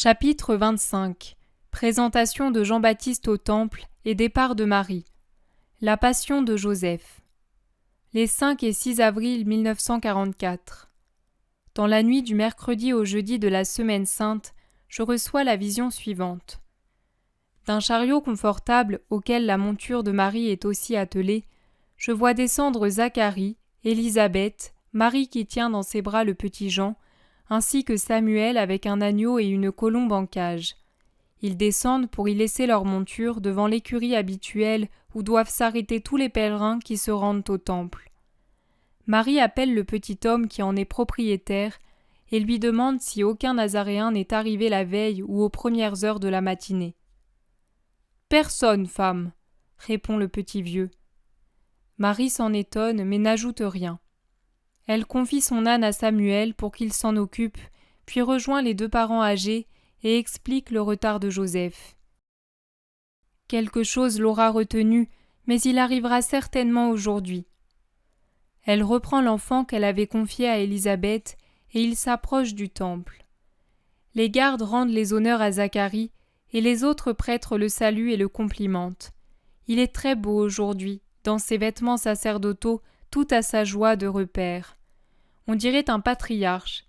Chapitre 25. Présentation de Jean-Baptiste au Temple et départ de Marie. La Passion de Joseph. Les 5 et 6 avril 1944. Dans la nuit du mercredi au jeudi de la Semaine Sainte, je reçois la vision suivante. D'un chariot confortable auquel la monture de Marie est aussi attelée, je vois descendre Zacharie, Élisabeth, Marie qui tient dans ses bras le petit Jean, ainsi que Samuel avec un agneau et une colombe en cage. Ils descendent pour y laisser leur monture devant l'écurie habituelle où doivent s'arrêter tous les pèlerins qui se rendent au temple. Marie appelle le petit homme qui en est propriétaire et lui demande si aucun Nazaréen n'est arrivé la veille ou aux premières heures de la matinée. « Personne, femme, » répond le petit vieux. Marie s'en étonne mais n'ajoute rien. Elle confie son âne à Samuel pour qu'il s'en occupe, puis rejoint les 2 parents âgés et explique le retard de Joseph. Quelque chose l'aura retenu, mais il arrivera certainement aujourd'hui. Elle reprend l'enfant qu'elle avait confié à Élisabeth et il s'approche du temple. Les gardes rendent les honneurs à Zacharie et les autres prêtres le saluent et le complimentent. Il est très beau aujourd'hui, dans ses vêtements sacerdotaux, tout à sa joie de repère. On dirait un patriarche.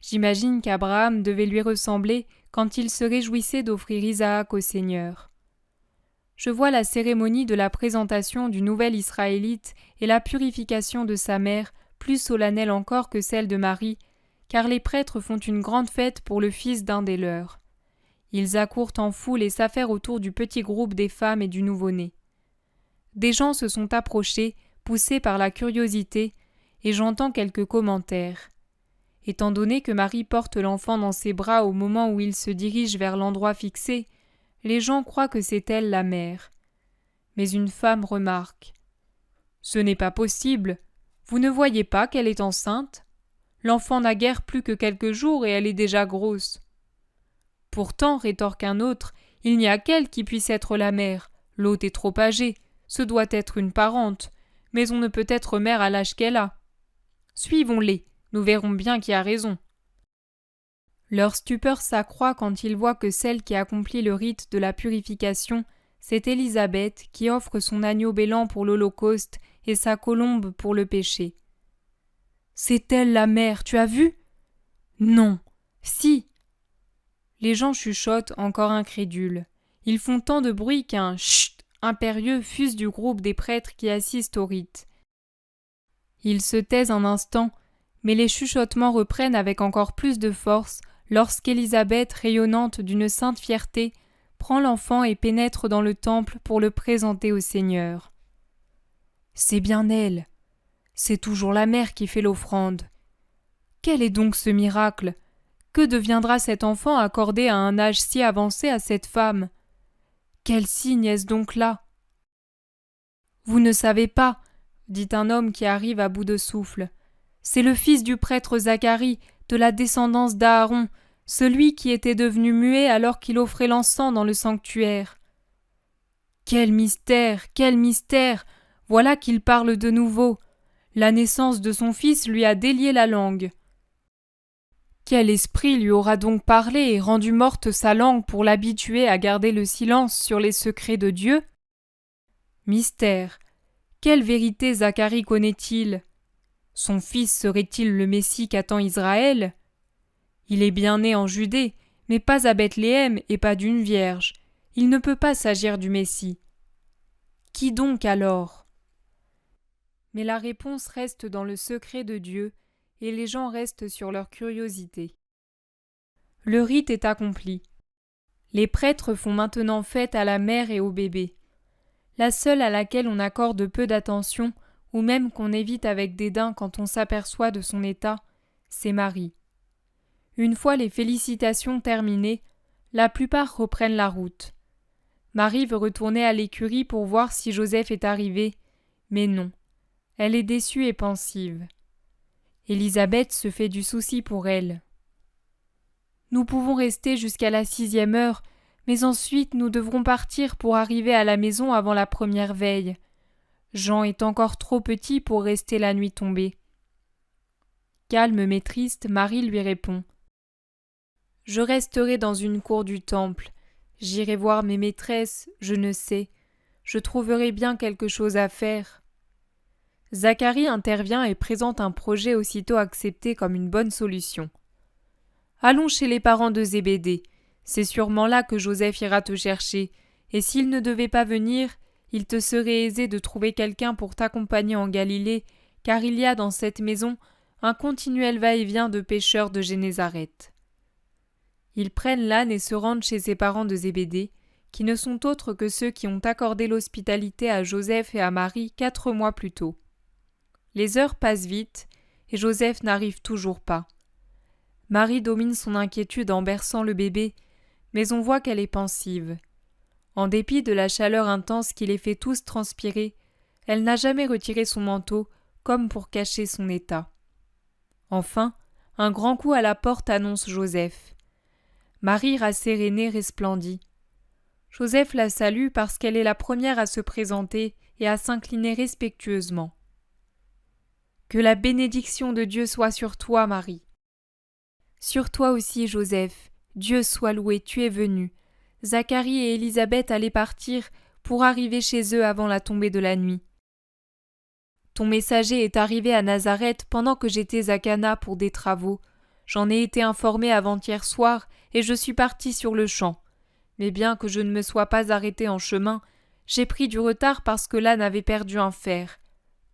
J'imagine qu'Abraham devait lui ressembler quand il se réjouissait d'offrir Isaac au Seigneur. Je vois la cérémonie de la présentation du nouvel Israélite et la purification de sa mère plus solennelle encore que celle de Marie, car les prêtres font une grande fête pour le fils d'un des leurs. Ils accourent en foule et s'affairent autour du petit groupe des femmes et du nouveau-né. Des gens se sont approchés, poussés par la curiosité, et j'entends quelques commentaires. Étant donné que Marie porte l'enfant dans ses bras au moment où il se dirige vers l'endroit fixé, les gens croient que c'est elle la mère. Mais une femme remarque. « Ce n'est pas possible. Vous ne voyez pas qu'elle est enceinte ? L'enfant n'a guère plus que quelques jours et elle est déjà grosse. » Pourtant, rétorque un autre, il n'y a qu'elle qui puisse être la mère. L'autre est trop âgée. Ce doit être une parente. Mais on ne peut être mère à l'âge qu'elle a. Suivons-les, nous verrons bien qui a raison. Leur stupeur s'accroît quand ils voient que celle qui accomplit le rite de la purification, c'est Élisabeth qui offre son agneau bêlant pour l'Holocauste et sa colombe pour le péché. « C'est elle la mère, tu as vu ?»« Non. Si. » Les gens chuchotent, encore incrédules. Ils font tant de bruit qu'un « chut » impérieux fuse du groupe des prêtres qui assistent au rite. Ils se taisent un instant, mais les chuchotements reprennent avec encore plus de force lorsqu'Élisabeth, rayonnante d'une sainte fierté, prend l'enfant et pénètre dans le temple pour le présenter au Seigneur. C'est bien elle. C'est toujours la mère qui fait l'offrande. Quel est donc ce miracle ? Que deviendra cet enfant accordé à un âge si avancé à cette femme ? Quel signe est-ce donc là ? Vous ne savez pas, dit un homme qui arrive à bout de souffle. C'est le fils du prêtre Zacharie, de la descendance d'Aaron, celui qui était devenu muet alors qu'il offrait l'encens dans le sanctuaire. Quel mystère, quel mystère ! Voilà qu'il parle de nouveau. La naissance de son fils lui a délié la langue. Quel esprit lui aura donc parlé et rendu morte sa langue pour l'habituer à garder le silence sur les secrets de Dieu ? Mystère. Quelle vérité Zacharie connaît-il ? Son fils serait-il le Messie qu'attend Israël ? Il est bien né en Judée, mais pas à Bethléem et pas d'une vierge. Il ne peut pas s'agir du Messie. Qui donc alors ? Mais la réponse reste dans le secret de Dieu, et les gens restent sur leur curiosité. Le rite est accompli. Les prêtres font maintenant fête à la mère et au bébé. La seule à laquelle on accorde peu d'attention, ou même qu'on évite avec dédain quand on s'aperçoit de son état, c'est Marie. Une fois les félicitations terminées, la plupart reprennent la route. Marie veut retourner à l'écurie pour voir si Joseph est arrivé, mais non. Elle est déçue et pensive. Élisabeth se fait du souci pour elle. Nous pouvons rester jusqu'à la 6e heure, mais ensuite nous devrons partir pour arriver à la maison avant la première veille. Jean est encore trop petit pour rester la nuit tombée. Calme mais triste, Marie lui répond. Je resterai dans une cour du temple. J'irai voir mes maîtresses, je ne sais. Je trouverai bien quelque chose à faire. » Zacharie intervient et présente un projet aussitôt accepté comme une bonne solution. « Allons chez les parents de Zébédée. C'est sûrement là que Joseph ira te chercher, et s'il ne devait pas venir, il te serait aisé de trouver quelqu'un pour t'accompagner en Galilée, car il y a dans cette maison un continuel va-et-vient de pêcheurs de Génézareth. » Ils prennent l'âne et se rendent chez ses parents de Zébédée, qui ne sont autres que ceux qui ont accordé l'hospitalité à Joseph et à Marie 4 mois plus tôt. Les heures passent vite, et Joseph n'arrive toujours pas. Marie domine son inquiétude en berçant le bébé, mais on voit qu'elle est pensive. En dépit de la chaleur intense qui les fait tous transpirer, elle n'a jamais retiré son manteau, comme pour cacher son état. Enfin, un grand coup à la porte annonce Joseph. Marie, rassérénée, resplendit. Joseph la salue parce qu'elle est la première à se présenter et à s'incliner respectueusement. « Que la bénédiction de Dieu soit sur toi, Marie. »« Sur toi aussi, Joseph. Dieu soit loué, tu es venu. Zacharie et Élisabeth allaient partir pour arriver chez eux avant la tombée de la nuit. Ton messager est arrivé à Nazareth pendant que j'étais à Cana pour des travaux. J'en ai été informé avant-hier soir et je suis parti sur le champ. Mais bien que je ne me sois pas arrêté en chemin, j'ai pris du retard parce que l'âne avait perdu un fer.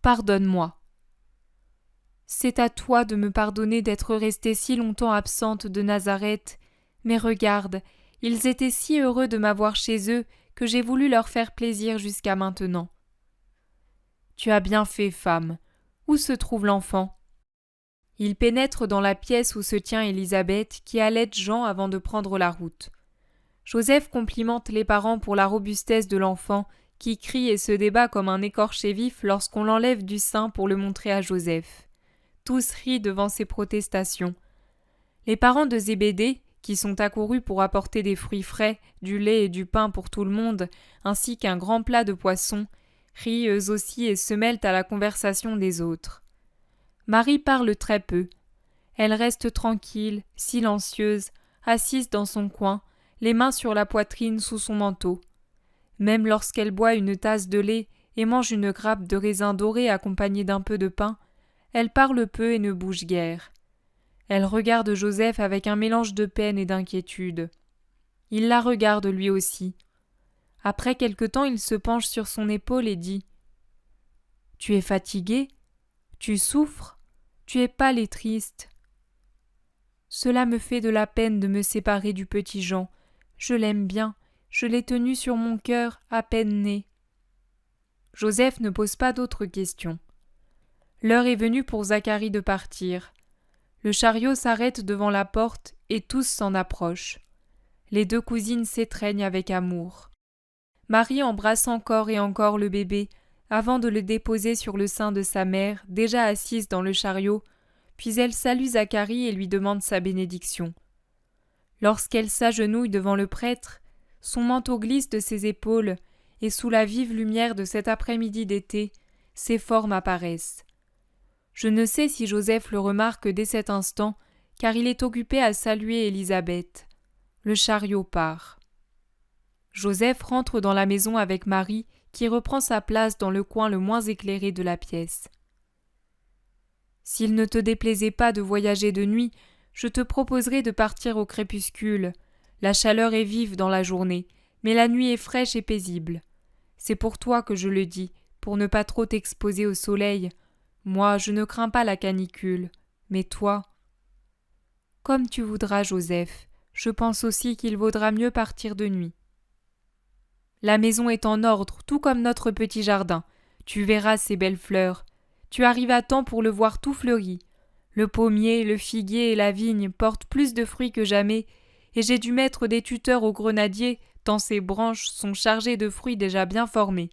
Pardonne-moi. » C'est à toi de me pardonner d'être restée si longtemps absente de Nazareth, mais regarde, ils étaient si heureux de m'avoir chez eux que j'ai voulu leur faire plaisir jusqu'à maintenant. Tu as bien fait, femme. Où se trouve l'enfant ? Il pénètre dans la pièce où se tient Élisabeth, qui allaite Jean avant de prendre la route. Joseph complimente les parents pour la robustesse de l'enfant, qui crie et se débat comme un écorché vif lorsqu'on l'enlève du sein pour le montrer à Joseph. Tous rient devant ces protestations. Les parents de Zébédée, qui sont accourus pour apporter des fruits frais, du lait et du pain pour tout le monde, ainsi qu'un grand plat de poisson, rient eux aussi et se mêlent à la conversation des autres. Marie parle très peu. Elle reste tranquille, silencieuse, assise dans son coin, les mains sur la poitrine sous son manteau. Même lorsqu'elle boit une tasse de lait et mange une grappe de raisin doré accompagnée d'un peu de pain, elle parle peu et ne bouge guère. Elle regarde Joseph avec un mélange de peine et d'inquiétude. Il la regarde lui aussi. Après quelque temps, il se penche sur son épaule et dit « Tu es fatigué ? Tu souffres ? Tu es pâle et triste. » « Cela me fait de la peine de me séparer du petit Jean. Je l'aime bien, je l'ai tenu sur mon cœur à peine né. » Joseph ne pose pas d'autres questions. L'heure est venue pour Zacharie de partir. Le chariot s'arrête devant la porte et tous s'en approchent. Les deux cousines s'étreignent avec amour. Marie embrasse encore et encore le bébé avant de le déposer sur le sein de sa mère, déjà assise dans le chariot, puis elle salue Zacharie et lui demande sa bénédiction. Lorsqu'elle s'agenouille devant le prêtre, son manteau glisse de ses épaules et sous la vive lumière de cet après-midi d'été, ses formes apparaissent. Je ne sais si Joseph le remarque dès cet instant, car il est occupé à saluer Élisabeth. Le chariot part. Joseph rentre dans la maison avec Marie, qui reprend sa place dans le coin le moins éclairé de la pièce. « S'il ne te déplaisait pas de voyager de nuit, je te proposerais de partir au crépuscule. La chaleur est vive dans la journée, mais la nuit est fraîche et paisible. C'est pour toi que je le dis, pour ne pas trop t'exposer au soleil. Moi, je ne crains pas la canicule, mais toi… » « Comme tu voudras, Joseph. Je pense aussi qu'il vaudra mieux partir de nuit. » « La maison est en ordre, tout comme notre petit jardin. Tu verras ces belles fleurs. Tu arrives à temps pour le voir tout fleuri. Le pommier, le figuier et la vigne portent plus de fruits que jamais, et j'ai dû mettre des tuteurs au grenadier, tant ces branches sont chargées de fruits déjà bien formés.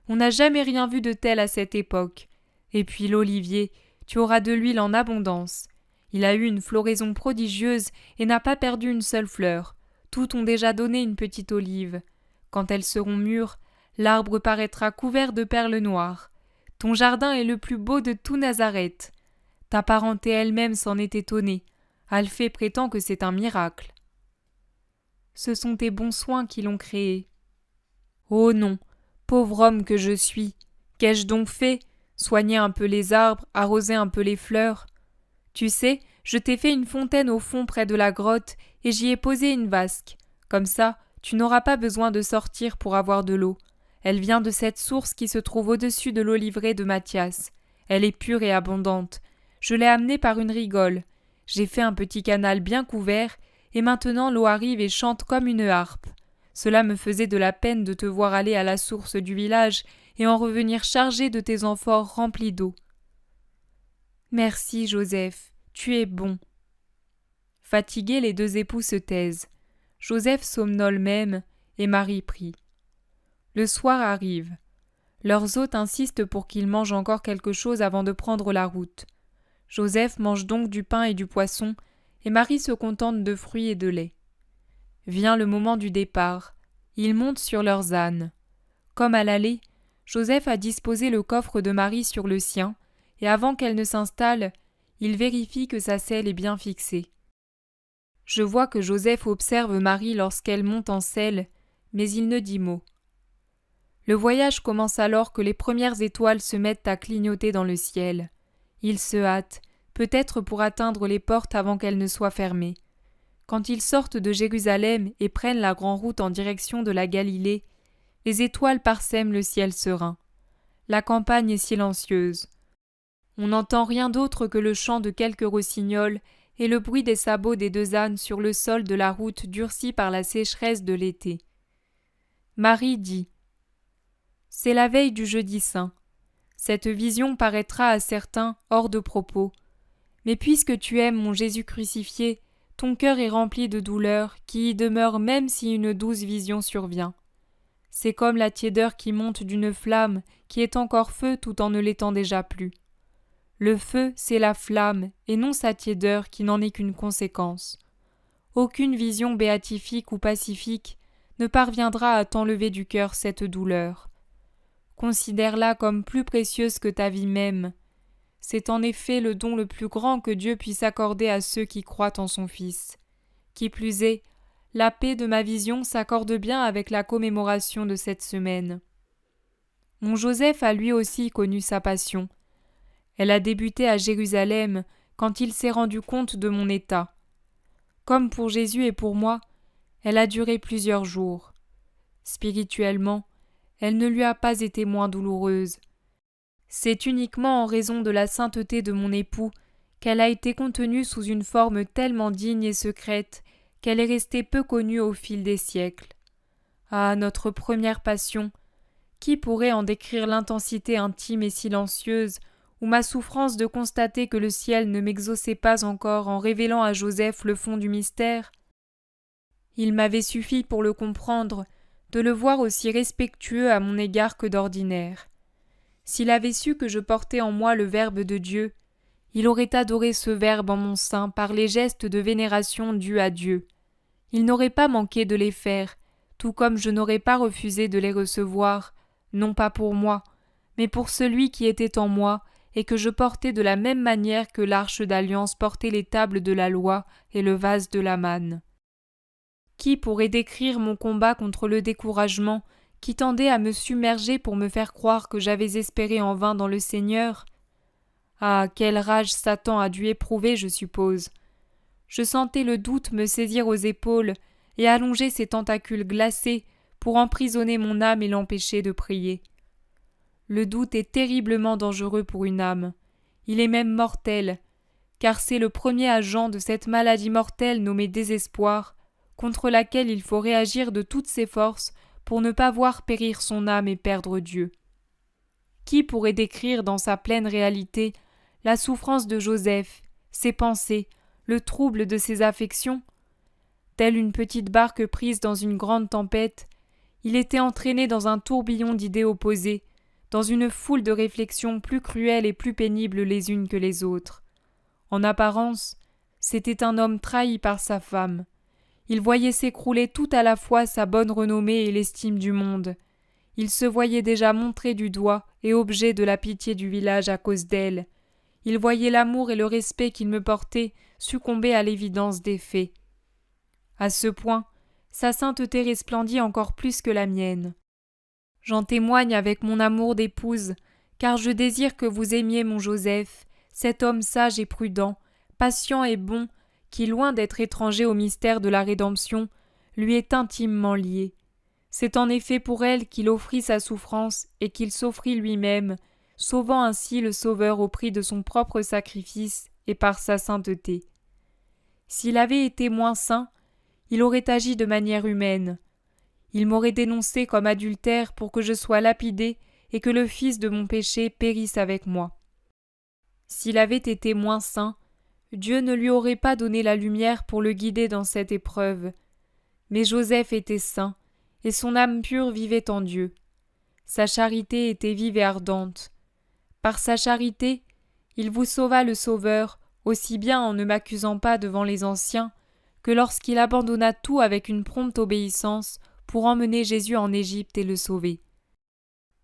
On n'a jamais rien vu de tel à cette époque. Et puis l'olivier, tu auras de l'huile en abondance. Il a eu une floraison prodigieuse et n'a pas perdu une seule fleur. Toutes ont déjà donné une petite olive. Quand elles seront mûres, l'arbre paraîtra couvert de perles noires. Ton jardin est le plus beau de tout Nazareth. Ta parenté elle-même s'en est étonnée. Alphée prétend que c'est un miracle. ce sont tes bons soins qui l'ont créé. Oh non, pauvre homme que je suis, qu'ai-je donc fait? Soigner un peu les arbres, arroser un peu les fleurs. Tu sais, je t'ai fait une fontaine au fond près de la grotte et j'y ai posé une vasque. Comme ça, tu n'auras pas besoin de sortir pour avoir de l'eau. Elle vient de cette source qui se trouve au-dessus de l'olivier de Mathias. Elle est pure et abondante. Je l'ai amenée par une rigole. J'ai fait un petit canal bien couvert, et maintenant l'eau arrive et chante comme une harpe. Cela me faisait de la peine de te voir aller à la source du village et en revenir chargé de tes amphores remplies d'eau. Merci, Joseph, tu es bon. Fatigués, les deux époux se taisent. Joseph somnole même, et Marie prie. Le soir arrive. Leurs hôtes insistent pour qu'ils mangent encore quelque chose avant de prendre la route. Joseph mange donc du pain et du poisson, et Marie se contente de fruits et de lait. Vient le moment du départ. Ils montent sur leurs ânes. Comme à l'aller, Joseph a disposé le coffre de Marie sur le sien, et avant qu'elle ne s'installe, il vérifie que sa selle est bien fixée. Je vois que Joseph observe Marie lorsqu'elle monte en selle, mais il ne dit mot. Le voyage commence alors que les premières étoiles se mettent à clignoter dans le ciel. Ils se hâtent, peut-être pour atteindre les portes avant qu'elles ne soient fermées. Quand ils sortent de Jérusalem et prennent la grande route en direction de la Galilée, les étoiles parsèment le ciel serein. La campagne est silencieuse. On n'entend rien d'autre que le chant de quelques rossignols et le bruit des sabots des deux ânes sur le sol de la route durcie par la sécheresse de l'été. Marie dit : « C'est la veille du jeudi saint. Cette vision paraîtra à certains hors de propos. Mais puisque tu aimes mon Jésus crucifié, ton cœur est rempli de douleur qui y demeure même si une douce vision survient. C'est comme la tiédeur qui monte d'une flamme qui est encore feu tout en ne l'étant déjà plus. Le feu, c'est la flamme, et non sa tiédeur qui n'en est qu'une conséquence. Aucune vision béatifique ou pacifique ne parviendra à t'enlever du cœur cette douleur. Considère-la comme plus précieuse que ta vie même. C'est en effet le don le plus grand que Dieu puisse accorder à ceux qui croient en son Fils. Qui plus est, la paix de ma vision s'accorde bien avec la commémoration de cette semaine. Mon Joseph a lui aussi connu sa passion. Elle a débuté à Jérusalem quand il s'est rendu compte de mon état. Comme pour Jésus et pour moi, elle a duré plusieurs jours. Spirituellement, elle ne lui a pas été moins douloureuse. C'est uniquement en raison de la sainteté de mon époux qu'elle a été contenue sous une forme tellement digne et secrète qu'elle est restée peu connue au fil des siècles. Ah, notre première passion! Qui pourrait en décrire l'intensité intime et silencieuse ou ma souffrance de constater que le ciel ne m'exauçait pas encore en révélant à Joseph le fond du mystère? Il m'avait suffi pour le comprendre, de le voir aussi respectueux à mon égard que d'ordinaire. S'il avait su que je portais en moi le Verbe de Dieu, il aurait adoré ce Verbe en mon sein par les gestes de vénération dus à Dieu. Il n'aurait pas manqué de les faire, tout comme je n'aurais pas refusé de les recevoir, non pas pour moi, mais pour celui qui était en moi et que je portais de la même manière que l'arche d'alliance portait les tables de la loi et le vase de la manne. Qui pourrait décrire mon combat contre le découragement qui tendait à me submerger pour me faire croire que j'avais espéré en vain dans le Seigneur? Ah, quelle rage Satan a dû éprouver, je suppose. Je sentais le doute me saisir aux épaules et allonger ses tentacules glacés pour emprisonner mon âme et l'empêcher de prier. Le doute est terriblement dangereux pour une âme. Il est même mortel, car c'est le premier agent de cette maladie mortelle nommée désespoir, contre laquelle il faut réagir de toutes ses forces pour ne pas voir périr son âme et perdre Dieu. Qui pourrait décrire dans sa pleine réalité la souffrance de Joseph, ses pensées, le trouble de ses affections? Telle une petite barque prise dans une grande tempête, il était entraîné dans un tourbillon d'idées opposées, dans une foule de réflexions plus cruelles et plus pénibles les unes que les autres. En apparence, c'était un homme trahi par sa femme. Il voyait s'écrouler tout à la fois sa bonne renommée et l'estime du monde. Il se voyait déjà montré du doigt et objet de la pitié du village à cause d'elle. Il voyait l'amour et le respect qu'il me portait succomber à l'évidence des faits. À ce point, sa sainteté resplendit encore plus que la mienne. J'en témoigne avec mon amour d'épouse, car je désire que vous aimiez mon Joseph, cet homme sage et prudent, patient et bon, qui, loin d'être étranger au mystère de la rédemption, lui est intimement lié. C'est en effet pour elle qu'il offrit sa souffrance et qu'il s'offrit lui-même, sauvant ainsi le Sauveur au prix de son propre sacrifice et par sa sainteté. S'il avait été moins saint, il aurait agi de manière humaine. Il m'aurait dénoncé comme adultère pour que je sois lapidé et que le fils de mon péché périsse avec moi. S'il avait été moins saint, Dieu ne lui aurait pas donné la lumière pour le guider dans cette épreuve. Mais Joseph était saint, et son âme pure vivait en Dieu. Sa charité était vive et ardente. Par sa charité, il vous sauva le Sauveur, aussi bien en ne m'accusant pas devant les anciens, que lorsqu'il abandonna tout avec une prompte obéissance pour emmener Jésus en Égypte et le sauver.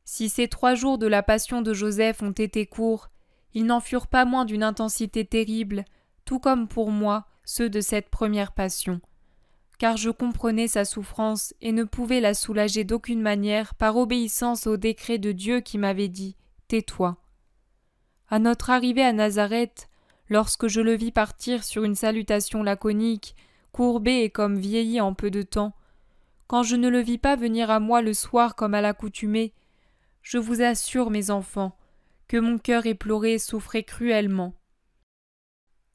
Si ces 3 jours de la passion de Joseph ont été courts, ils n'en furent pas moins d'une intensité terrible, tout comme pour moi ceux de cette première passion. Car je comprenais sa souffrance et ne pouvais la soulager d'aucune manière par obéissance au décret de Dieu qui m'avait dit « Tais-toi ». À notre arrivée à Nazareth, lorsque je le vis partir sur une salutation laconique, courbé et comme vieilli en peu de temps, quand je ne le vis pas venir à moi le soir comme à l'accoutumée, je vous assure, mes enfants, que mon cœur éploré et souffrait cruellement.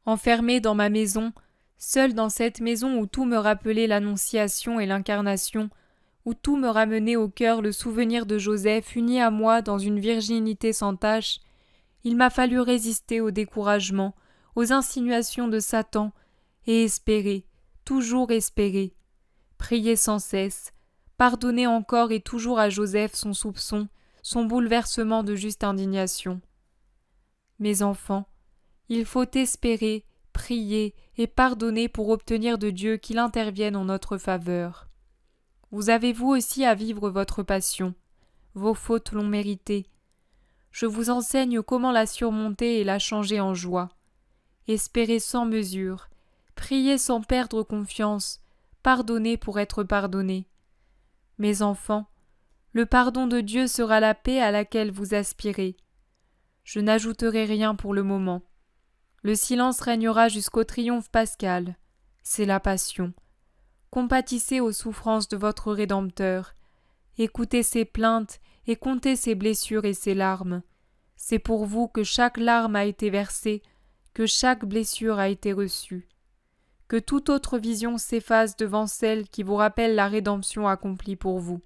Enfermé dans ma maison, seul dans cette maison où tout me rappelait l'Annonciation et l'Incarnation, où tout me ramenait au cœur le souvenir de Joseph uni à moi dans une virginité sans tache, il m'a fallu résister au découragement, aux insinuations de Satan, et espérer, toujours espérer, prier sans cesse, pardonner encore et toujours à Joseph son soupçon, son bouleversement de juste indignation. Mes enfants, il faut espérer, prier et pardonner pour obtenir de Dieu qu'il intervienne en notre faveur. Vous avez vous aussi à vivre votre passion. Vos fautes l'ont méritée. Je vous enseigne comment la surmonter et la changer en joie. Espérez sans mesure, priez sans perdre confiance, pardonnez pour être pardonné. Mes enfants, le pardon de Dieu sera la paix à laquelle vous aspirez. Je n'ajouterai rien pour le moment. Le silence régnera jusqu'au triomphe pascal. C'est la passion. Compatissez aux souffrances de votre Rédempteur. Écoutez ses plaintes et comptez ses blessures et ses larmes. C'est pour vous que chaque larme a été versée, que chaque blessure a été reçue. Que toute autre vision s'efface devant celle qui vous rappelle la rédemption accomplie pour vous.